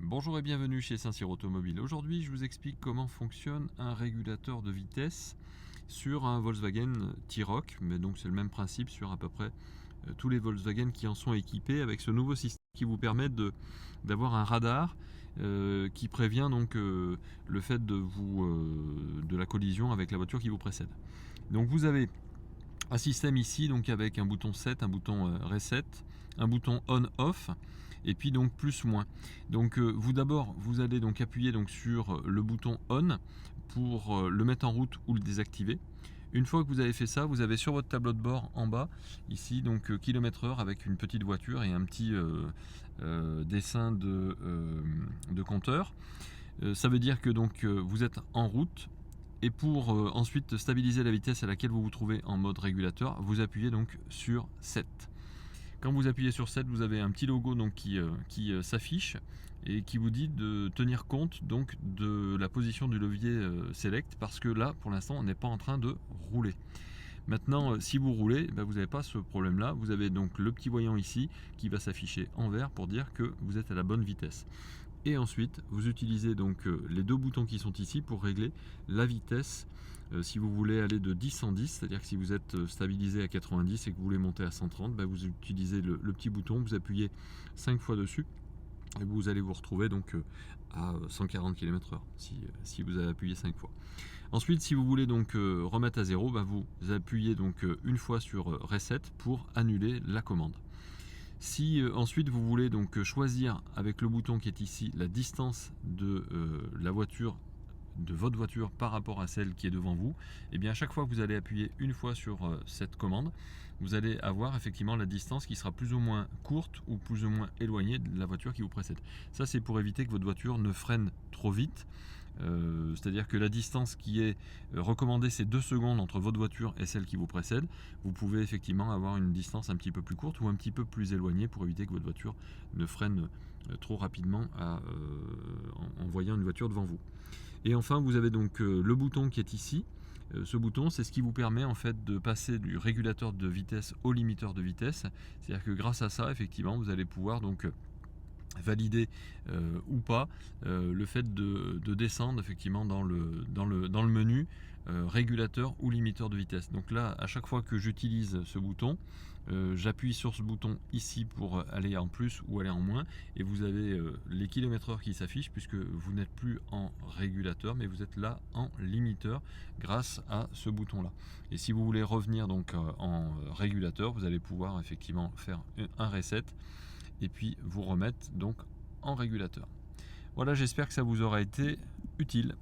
Bonjour et bienvenue chez Saint-Cyr Automobile. Aujourd'hui, je vous explique comment fonctionne un régulateur de vitesse sur un Volkswagen T-Roc. Mais donc c'est le même principe sur à peu près tous les Volkswagen qui en sont équipés avec ce nouveau système qui vous permet d'avoir un radar qui prévient donc le fait de la collision avec la voiture qui vous précède. Donc vous avez un système ici donc avec un bouton set, un bouton reset, un bouton on-off et puis donc plus moins. Donc vous allez donc appuyer donc sur le bouton on pour le mettre en route ou le désactiver. Une fois que vous avez fait ça, vous avez sur votre tableau de bord en bas ici donc kilomètre/heure avec une petite voiture et un petit dessin de compteur. Ça veut dire que donc vous êtes en route. Et pour ensuite stabiliser la vitesse à laquelle vous vous trouvez en mode régulateur, vous appuyez donc sur 7. Quand vous appuyez sur 7, vous avez un petit logo donc qui s'affiche et qui vous dit de tenir compte donc de la position du levier Select, parce que là, pour l'instant, on n'est pas en train de rouler. Maintenant, si vous roulez, vous n'avez pas ce problème-là. Vous avez donc le petit voyant ici qui va s'afficher en vert pour dire que vous êtes à la bonne vitesse. Et ensuite, vous utilisez donc les deux boutons qui sont ici pour régler la vitesse. Si vous voulez aller de 10 en 10, c'est-à-dire que si vous êtes stabilisé à 90 et que vous voulez monter à 130, vous utilisez le petit bouton, vous appuyez 5 fois dessus et vous allez vous retrouver donc à 140 km/h si vous avez appuyé 5 fois. Ensuite, si vous voulez donc remettre à zéro, vous appuyez donc une fois sur Reset pour annuler la commande. Si ensuite vous voulez donc choisir avec le bouton qui est ici la distance de la voiture, de votre voiture par rapport à celle qui est devant vous, et bien à chaque fois que vous allez appuyer une fois sur cette commande, vous allez avoir effectivement la distance qui sera plus ou moins courte ou plus ou moins éloignée de la voiture qui vous précède. Ça, c'est pour éviter que votre voiture ne freine trop vite. C'est-à-dire que la distance qui est recommandée, c'est 2 secondes entre votre voiture et celle qui vous précède. Vous pouvez effectivement avoir une distance un petit peu plus courte ou un petit peu plus éloignée pour éviter que votre voiture ne freine trop rapidement en voyant une voiture devant vous. Et enfin, vous avez donc le bouton qui est ici. Ce bouton, c'est ce qui vous permet en fait de passer du régulateur de vitesse au limiteur de vitesse. C'est-à-dire que grâce à ça, effectivement, vous allez pouvoir donc valider ou pas le fait de descendre effectivement dans le menu régulateur ou limiteur de vitesse. Donc là, à chaque fois que j'utilise ce bouton, j'appuie sur ce bouton ici pour aller en plus ou aller en moins, et vous avez les km/h qui s'affichent puisque vous n'êtes plus en régulateur mais vous êtes là en limiteur grâce à ce bouton là. Et si vous voulez revenir donc en régulateur, vous allez pouvoir effectivement faire un reset et puis vous remettre donc en régulateur. Voilà, j'espère que ça vous aura été utile.